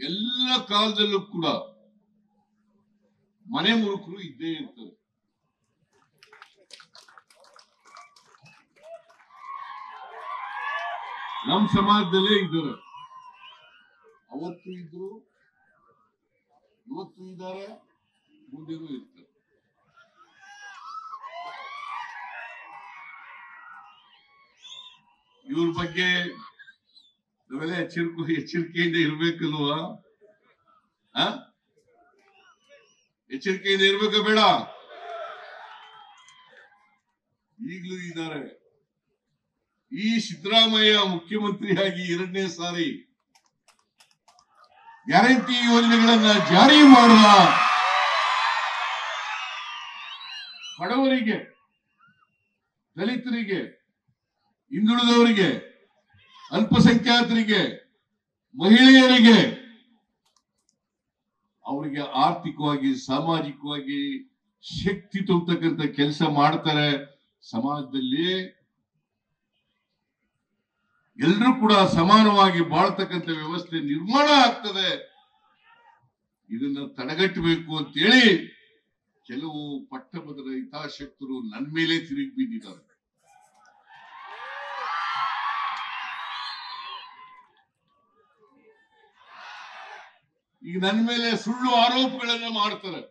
ಎಲ್ಲ ಕಾಲದಲ್ಲೂ ಕೂಡ ಮನೆ ಮುರುಕರು ಇದ್ದೇ ಇರ್ತದೆ. ನಮ್ಮ ಸಮಾಜದಲ್ಲೇ ಇದ್ದಾರೆ. ಅವತ್ತು ಇದ್ರು, ಇವತ್ತು ಇದ್ದಾರೆ, ಮುಂದೆನೂ ಇರ್ತಾರೆ. ಇವ್ರ ಬಗ್ಗೆ ನಾವೆಲ್ಲ ಎಚ್ಚರಿಕೆಯಿಂದ ಇರ್ಬೇಕಲ್ವಾ? ಎಚ್ಚರಿಕೆಯಿಂದ ಇರ್ಬೇಕ ಬೇಡ? ಈಗಲೂ ಇದ್ದಾರೆ. ಈ ಸಿದ್ದರಾಮಯ್ಯ ಮುಖ್ಯಮಂತ್ರಿಯಾಗಿ 2ನೇ ಸಾರಿ ಗ್ಯಾರಂಟಿ ಯೋಜನೆಗಳನ್ನ ಜಾರಿ ಮಾಡುವ ಬಡವರಿಗೆ, ದಲಿತರಿಗೆ, ಹಿಂದುಳಿದವರಿಗೆ, ಅಲ್ಪಸಂಖ್ಯಾತರಿಗೆ, ಮಹಿಳೆಯರಿಗೆ, ಅವರಿಗೆ ಆರ್ಥಿಕವಾಗಿ, ಸಾಮಾಜಿಕವಾಗಿ ಶಕ್ತಿ ತುಂಬತಕ್ಕಂಥ ಕೆಲಸ ಮಾಡ್ತಾರೆ. ಸಮಾಜದಲ್ಲಿ ಎಲ್ಲರೂ ಕೂಡ ಸಮಾನವಾಗಿ ಬಾಳ್ತಕ್ಕಂಥ ವ್ಯವಸ್ಥೆ ನಿರ್ಮಾಣ ಆಗ್ತದೆ. ಇದನ್ನ ತಡೆಗಟ್ಟಬೇಕು ಅಂತೇಳಿ ಕೆಲವು ಪಟ್ಟಭದ್ರ ಹಿತಾಸಕ್ತರು ನನ್ನ ಮೇಲೆ ತಿರುಗಿ ಬಿದ್ದಿದ್ದಾರೆ. ಈಗ ನನ್ನ ಮೇಲೆ ಸುಳ್ಳು ಆರೋಪಗಳನ್ನ ಮಾಡ್ತಾರೆ.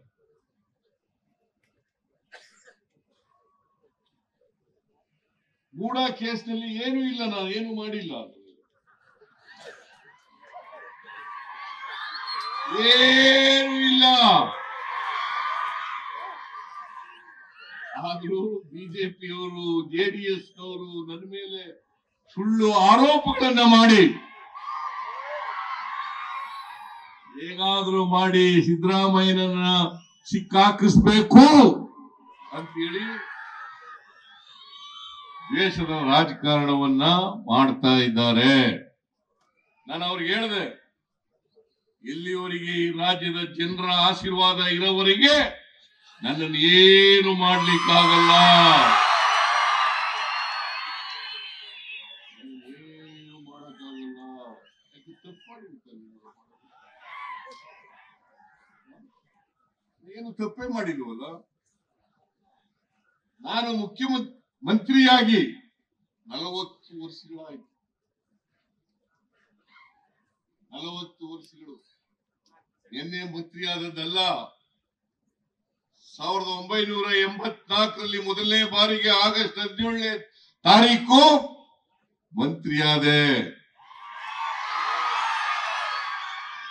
ಮೂಡಾ ಕೇಸ್ನಲ್ಲಿ ಏನೂ ಇಲ್ಲ, ನಾನು ಏನು ಮಾಡಿಲ್ಲ, ಏನೂ ಇಲ್ಲ. ಆದ್ರೂ ಬಿಜೆಪಿಯವರು, ಜೆಡಿಎಸ್ನವರು ನನ್ನ ಮೇಲೆ ಸುಳ್ಳು ಆರೋಪಗಳನ್ನ ಮಾಡಿ ಹೇಗಾದ್ರೂ ಮಾಡಿ ಸಿದ್ದರಾಮಯ್ಯನನ್ನ ಸಿಕ್ಕಾಕಿಸ್ಬೇಕು ಅಂತೇಳಿ ದೇಶದ ರಾಜಕಾರಣವನ್ನ ಮಾಡ್ತಾ ಇದ್ದಾರೆ. ನಾನು ಅವ್ರಿಗೆ ಹೇಳಿದೆ, ಎಲ್ಲಿವರೆಗೆ ಈ ರಾಜ್ಯದ ಜನರ ಆಶೀರ್ವಾದ ಇರೋವರೆಗೆ ನನ್ನನ್ನು ಏನು ಮಾಡ್ಲಿಕ್ಕಾಗಲ್ಲ. ಏನು ಮಾಡಕ್ಕಾಗಲ್ಲ. ಏನು ತಪ್ಪೇ ಮಾಡಿಲ್ವಲ್ಲ. ನಾನು ಮಂತ್ರಿಯಾಗಿ 40 ವರ್ಷಗಳಾಯ್ತು. 40 ವರ್ಷಗಳು. ನಿನ್ನೆ ಮಂತ್ರಿ ಆದದ್ದಲ್ಲ. 1984ರಲ್ಲಿ ಮೊದಲನೇ ಬಾರಿಗೆ ಆಗಸ್ಟ್ 17ನೇ ತಾರೀಕು ಮಂತ್ರಿಯಾದೆ.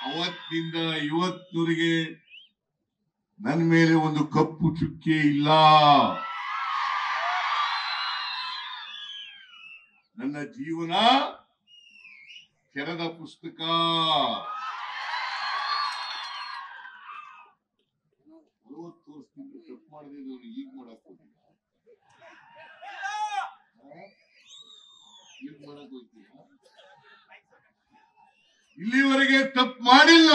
ಅವತ್ತಿನಿಂದ ಇವತ್ತಿನವರೆಗೆ ನನ್ನ ಮೇಲೆ ಒಂದು ಕಪ್ಪು ಚುಕ್ಕೆ ಇಲ್ಲ. ನನ್ನ ಜೀವನ ತೆರೆದ ಪುಸ್ತಕ. 40 ವರ್ಷದಿಂದ ತಪ್ಪು ಮಾಡಿದ್ರು ಈಗ ಮಾಡಕ್ ಹೋಗಿಲ್ಲ. ಈಗ ಮಾಡಕ್ ಹೋಗ್ತೀಯ? ಇಲ್ಲಿವರೆಗೆ ತಪ್ಪು ಮಾಡಿಲ್ಲ,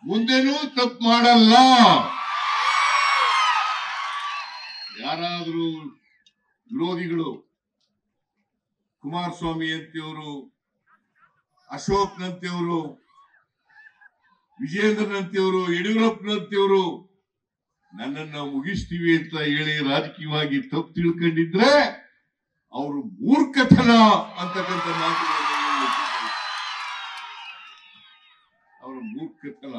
ಮುಂದೆನೂ ತಪ್ಪು ಮಾಡಲ್ಲ. ಯಾರಾದ್ರೂ ವಿರೋಧಿಗಳು, ಕುಮಾರಸ್ವಾಮಿ ಅಂತೆಯವರು, ಅಶೋಕ್ನಂತೆಯವರು, ವಿಜೇಂದ್ರನಂತೆಯವರು, ಯಡಿಯೂರಪ್ಪನಂತೆಯವರು ನನ್ನನ್ನ ಮುಗಿಸ್ತೀವಿ ಅಂತ ಹೇಳಿ ರಾಜಕೀಯವಾಗಿ ತಪ್ಪು ತಿಳ್ಕೊಂಡಿದ್ರೆ ಅವರು ಮೂರ್ಖತನ ಅಂತಕ್ಕಂಥ ಮಾತುಗಳನ್ನು, ಅವರ ಮೂರ್ಖತನ.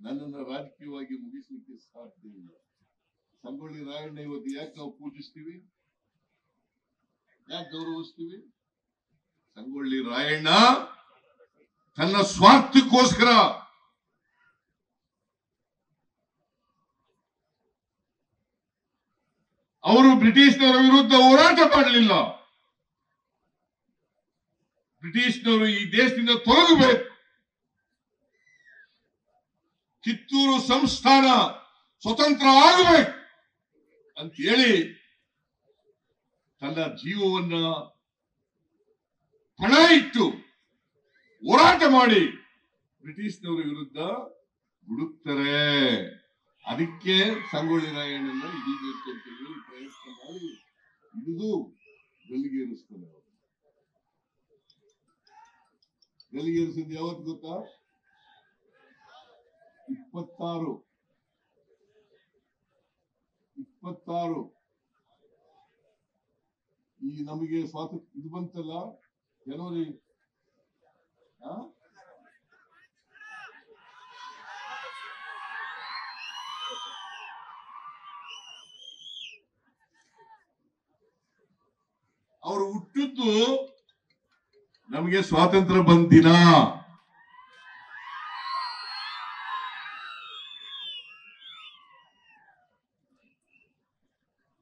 ನನ್ನನ್ನು ರಾಜಕೀಯವಾಗಿ ಮುಗಿಸಲಿಕ್ಕೆ ಸಾಧ್ಯ ಇಲ್ಲ. ಸಂಗೊಳ್ಳಿ ರಾಯಣ್ಣ ಇವತ್ತು ಯಾಕೆ ನಾವು ಪೂಜಿಸ್ತೀವಿ, ಯಾಕೆ ಗೌರವಿಸ್ತೀವಿ? ಸಂಗೊಳ್ಳಿ ರಾಯಣ್ಣ ತನ್ನ ಸ್ವಾರ್ಥಕ್ಕೋಸ್ಕರ ಅವರು ಬ್ರಿಟಿಷ್ನವರ ವಿರುದ್ಧ ಹೋರಾಟ ಮಾಡಲಿಲ್ಲ. ಬ್ರಿಟಿಷ್ನವರು ಈ ದೇಶದಿಂದ ತೊಲಗಬೇಕು, ಕಿತ್ತೂರು ಸಂಸ್ಥಾನ ಸ್ವತಂತ್ರ ಆಗಬೇಕು ಅಂತ ಹೇಳಿ ತನ್ನ ಜೀವವನ್ನ ಪಣ ಇಟ್ಟು ಹೋರಾಟ ಮಾಡಿ ಬ್ರಿಟಿಷ್ನವರ ವಿರುದ್ಧ ಹುಡುಕ್ತಾರೆ. ಅದಕ್ಕೆ ಸಂಗೊಳ್ಳಿ ರಾಯಣ್ಣನ ಹಿಡಿಬೇಕು ಅಂತ ಹೇಳಿ ಪ್ರಯತ್ನ ಮಾಡಿ ಹಿಡಿದು ಗಲ್ಲಿಗೇರಿಸ್ತಾರೆ. ಗಲ್ಲಿಗೇರಿಸಿದ್ದು ಯಾವತ್ತು ಗೊತ್ತಾ? 26 ಈ ನಮಗೆ ಸ್ವಾತಂತ್ರ್ಯ ಇದು ಬಂತಲ್ಲ ಜನವರಿ ಅವರು ಹುಟ್ಟಿದ್ದು ನಮಗೆ ಸ್ವಾತಂತ್ರ್ಯ ಬಂದ ದಿನ.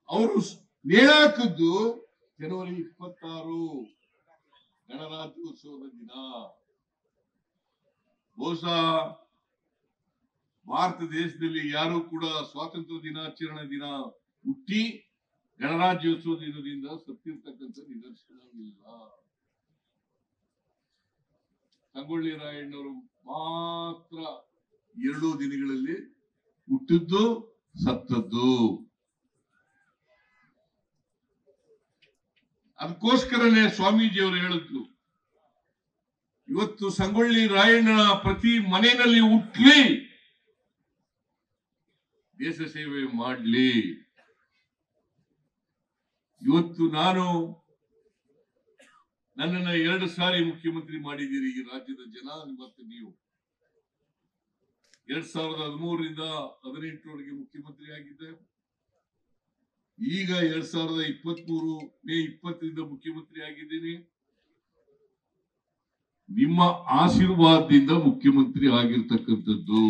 ಅವರು ನೇಣಾಕದ್ದು ಜನವರಿ 26 ಗಣರಾಜ್ಯೋತ್ಸವದ ದಿನ. ಬಹುಶಃ ಭಾರತ ದೇಶದಲ್ಲಿ ಯಾರು ಕೂಡ ಸ್ವಾತಂತ್ರ್ಯ ದಿನಾಚರಣೆ ದಿನ ಹುಟ್ಟಿ ಗಣರಾಜ್ಯೋತ್ಸವ ದಿನದಿಂದ ಸತ್ತಿರ್ತಕ್ಕಂಥ ನಿದರ್ಶನವಿಲ್ಲ. ಸಂಗೊಳ್ಳಿ ರಾಯಣ್ಣವರು ಮಾತ್ರ 2 ದಿನಗಳಲ್ಲಿ ಹುಟ್ಟಿದ್ದು ಸತ್ತದ್ದು. ಅದಕ್ಕೋಸ್ಕರನೇ ಸ್ವಾಮೀಜಿಯವರು ಹೇಳಿದ್ರು, ಇವತ್ತು ಸಂಗೊಳ್ಳಿ ರಾಯಣ್ಣನ ಪ್ರತಿ ಮನೆಯಲ್ಲಿ ಹುಟ್ಲಿ, ದೇಶ ಸೇವೆ ಮಾಡ್ಲಿ. ಇವತ್ತು ನನ್ನನ್ನು 2 ಸಾರಿ ಮುಖ್ಯಮಂತ್ರಿ ಮಾಡಿದ್ದೀರಿ ಈ ರಾಜ್ಯದ ಜನ ಮತ್ತು ನೀವು. 2013ರಿಂದ 2018ರವರೆಗೆ ಮುಖ್ಯಮಂತ್ರಿ ಆಗಿದ್ದೆ. ಈಗ 2023 ಮೇ 20ರಿಂದ ಮುಖ್ಯಮಂತ್ರಿ ಆಗಿದ್ದೀನಿ. ನಿಮ್ಮ ಆಶೀರ್ವಾದದಿಂದ ಮುಖ್ಯಮಂತ್ರಿ ಆಗಿರ್ತಕ್ಕಂಥದ್ದು.